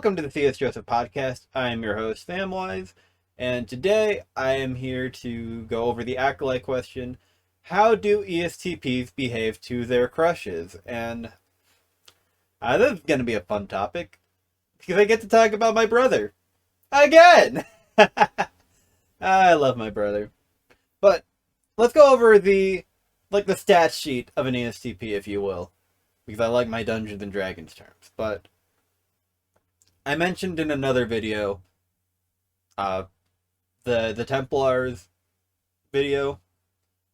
Welcome to the C.S. Joseph Podcast. I am your host, Samwise, and today I am here to go over the Acolyte question, how do ESTPs behave to their crushes? And this is going to be a fun topic, because I get to talk about my brother. Again! I love my brother. But let's go over the stat sheet of an ESTP, if you will, because I like my Dungeons and Dragons terms. But I mentioned in another video, the Templars video,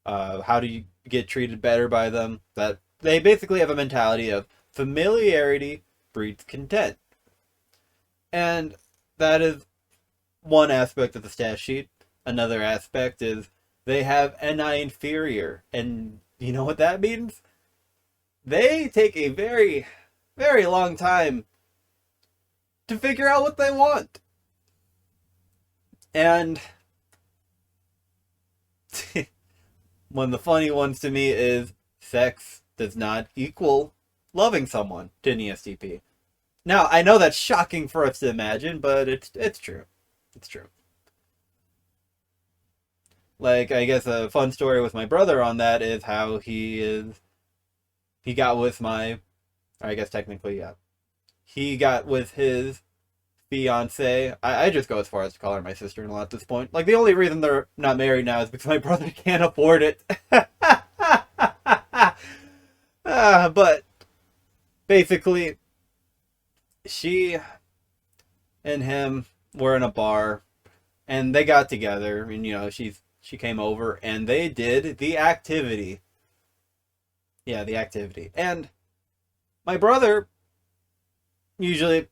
how do you get treated better by them, that they basically have a mentality of familiarity breeds content. And that is one aspect of the stat sheet. Another aspect is they have NI inferior, and you know what that means? They take a very, very long time to figure out what they want. And one of the funny ones to me is sex does not equal loving someone to an ESTP. Now, I know that's shocking for us to imagine, but it's true. It's true. Like, I guess a fun story with my brother on that is how he got with I guess technically, yeah. He got with his fiance. I just go as far as to call her my sister-in-law at this point. Like, the only reason they're not married now is because my brother can't afford it. But basically, she and him were in a bar, and they got together, and she came over, and they did the activity. Yeah, the activity. And my brother usually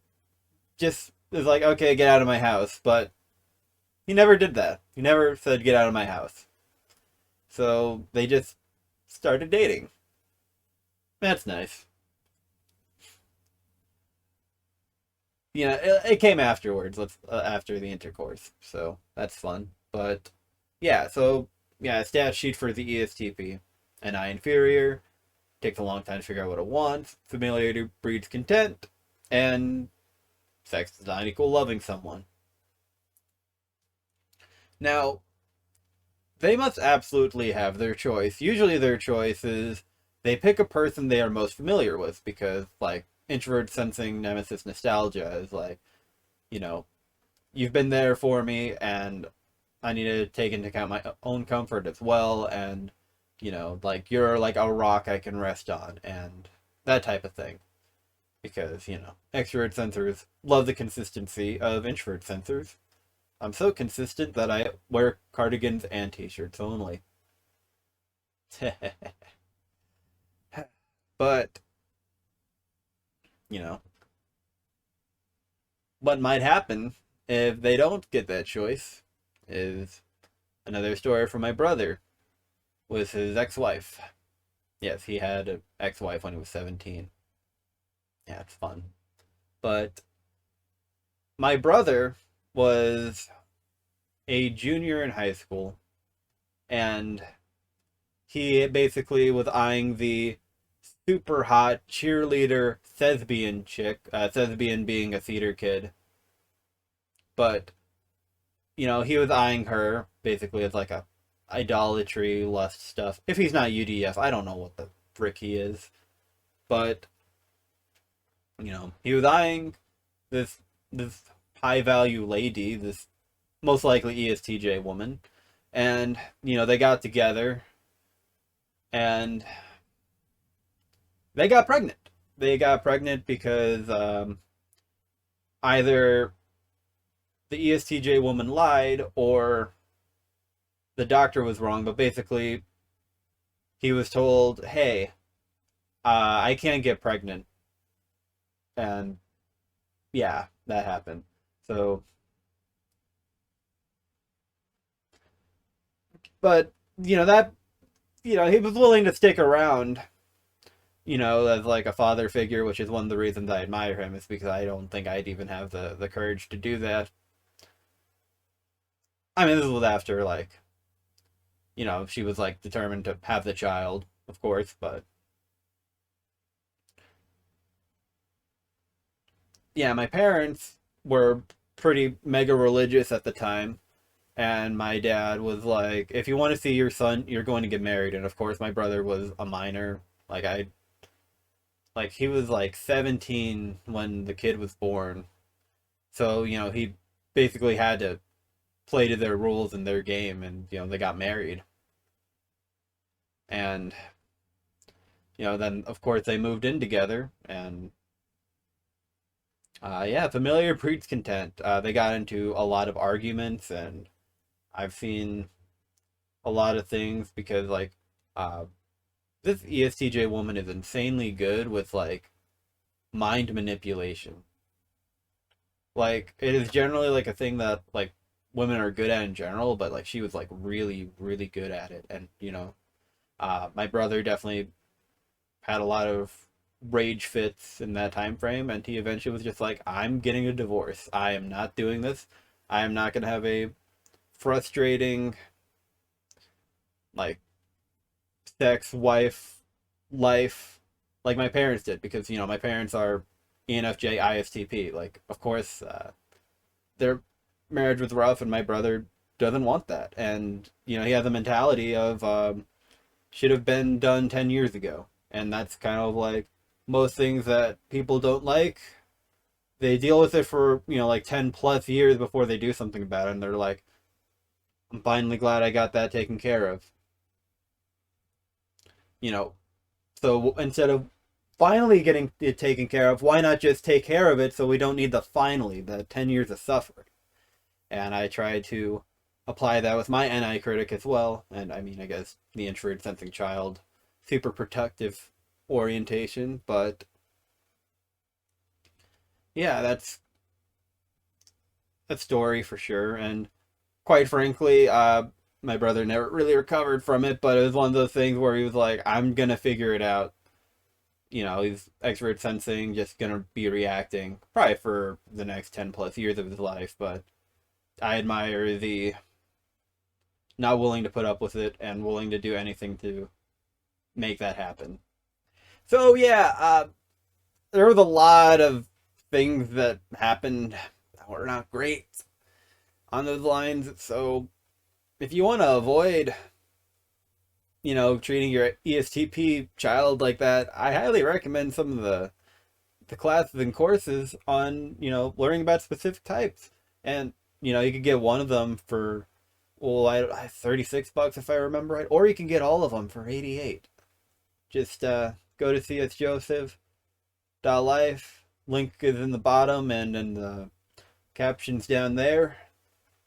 just is like, okay, get out of my house. But he never did that. He never said, get out of my house. So they just started dating. That's nice. It came afterwards, after the intercourse. So that's fun. But yeah, stat sheet for the ESTP. NI inferior. Takes a long time to figure out what it wants. Familiarity breeds content. And sex does not equal loving someone. Now, they must absolutely have their choice. Usually their choice is they pick a person they are most familiar with, because, like, introvert sensing nemesis nostalgia is like, you've been there for me, and I need to take into account my own comfort as well, and, like, you're like a rock I can rest on, and that type of thing. Because, extrovert sensors love the consistency of introvert sensors. I'm so consistent that I wear cardigans and t-shirts only. But, what might happen if they don't get that choice is another story from my brother with his ex-wife. Yes, he had an ex-wife when he was 17. Yeah, it's fun. But my brother was a junior in high school, and he basically was eyeing the super hot cheerleader thespian chick, thespian being a theater kid. But, he was eyeing her basically as like a idolatry, lust stuff. If he's not UDF, I don't know what the frick he is. But he was eyeing this high value lady, this most likely ESTJ woman, and they got together, and they got pregnant. They got pregnant because either the ESTJ woman lied or the doctor was wrong. But basically, he was told, "Hey, I can't get pregnant." And yeah, that happened. So, but he was willing to stick around, as like a father figure, which is one of the reasons I admire him, is because I don't think I'd even have the courage to do that. I mean, this was after, like, she was like determined to have the child, of course, but yeah, my parents were pretty mega religious at the time, and my dad was like, if you want to see your son, you're going to get married. And of course, my brother was a minor. Like he was like 17 when the kid was born. So, he basically had to play to their rules and their game, and they got married. And then of course they moved in together, and yeah, familiar breeds content. They got into a lot of arguments, and I've seen a lot of things because uh, this ESTJ woman is insanely good with like mind manipulation. Like it is generally like a thing that like women are good at in general, but like she was like really, really good at it. And my brother definitely had a lot of rage fits in that time frame, and he eventually was just like, I'm getting a divorce. I am not doing this. I am not gonna have a frustrating like sex wife life like my parents did, because my parents are ENFJ ISTP. Like of course their marriage was rough, and my brother doesn't want that, and he has a mentality of should have been done 10 years ago. And that's kind of like most things that people don't like. They deal with it for, like 10 plus years before they do something about it. And they're like, I'm finally glad I got that taken care of. You know, so instead of finally getting it taken care of, why not just take care of it so we don't need the 10 years of suffering? And I try to apply that with my NI critic as well. And I mean, I guess the introvert sensing child, super protective orientation. But yeah, that's a story for sure. And quite frankly, my brother never really recovered from it, but it was one of those things where he was like, I'm gonna figure it out. He's extrovert sensing, just gonna be reacting probably for the next 10 plus years of his life. But I admire the not willing to put up with it and willing to do anything to make that happen. So yeah, there was a lot of things that happened that were not great on those lines. So if you want to avoid, treating your ESTP child like that, I highly recommend some of the classes and courses on, learning about specific types. And, you could get one of them for, well, 36 bucks if I remember right, or you can get all of them for 88. Just go to csjoseph.life. Link is in the bottom and in the captions down there,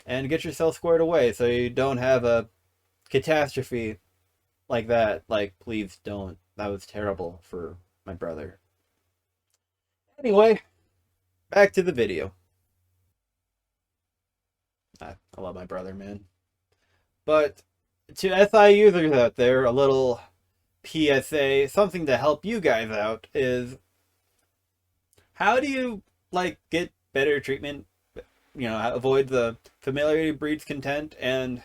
and get yourself squared away so you don't have a catastrophe like that. Like, please don't. That was terrible for my brother. Anyway, back to the video. I love my brother, man. But to SI users out there, a little PSA, something to help you guys out is, how do you get better treatment? Avoid the familiarity breeds content, and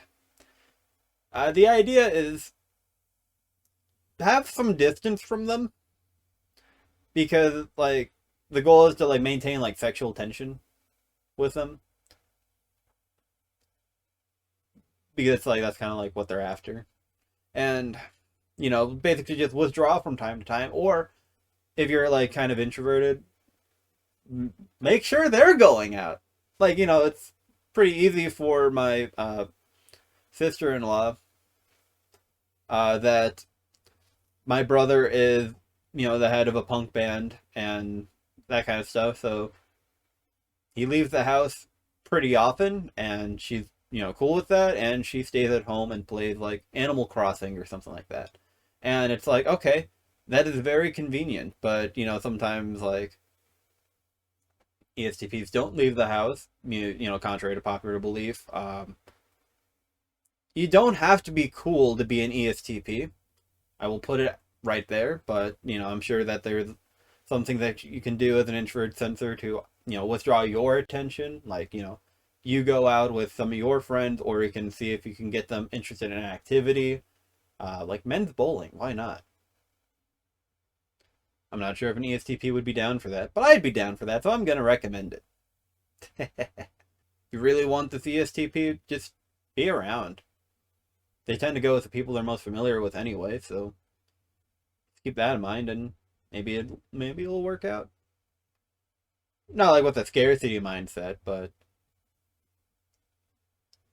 the idea is have some distance from them, because the goal is to maintain sexual tension with them, because that's kind of what they're after. And basically just withdraw from time to time, or if you're kind of introverted, make sure they're going out. It's pretty easy for my sister-in-law that my brother is, the head of a punk band and that kind of stuff. So he leaves the house pretty often, and she's, cool with that. And she stays at home and plays Animal Crossing or something like that. And it's okay, that is very convenient. But, sometimes ESTPs don't leave the house, contrary to popular belief. You don't have to be cool to be an ESTP. I will put it right there, but I'm sure that there's something that you can do as an introvert sensor to withdraw your attention. You go out with some of your friends, or you can see if you can get them interested in an activity, like men's bowling. Why not? I'm not sure if an ESTP would be down for that, but I'd be down for that, so I'm going to recommend it. If you really want this ESTP, just be around. They tend to go with the people they're most familiar with anyway, so keep that in mind, and maybe it'll work out. Not like with a scarcity mindset, but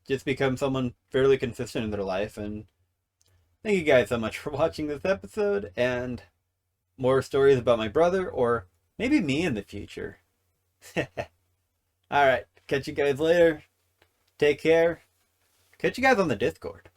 just become someone fairly consistent in their life. And thank you guys so much for watching this episode, and more stories about my brother, or maybe me in the future. Alright, catch you guys later. Take care. Catch you guys on the Discord.